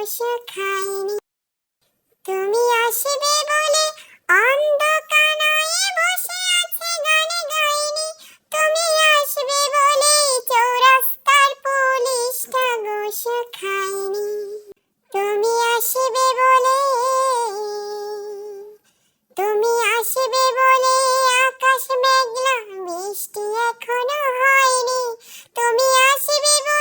গোশ খাইনি। তুমি আসবে বলে অন্ধকারে বসে আছে গান গাইনি। তুমি আসবে বলে চৌরাস্তার পুলিশটা গোশ খাইনি। তুমি আসবে বলে, তুমি আসবে বলে আকাশ মেঘলা, বৃষ্টি এখনো হয়নি। তুমি আসবে বলে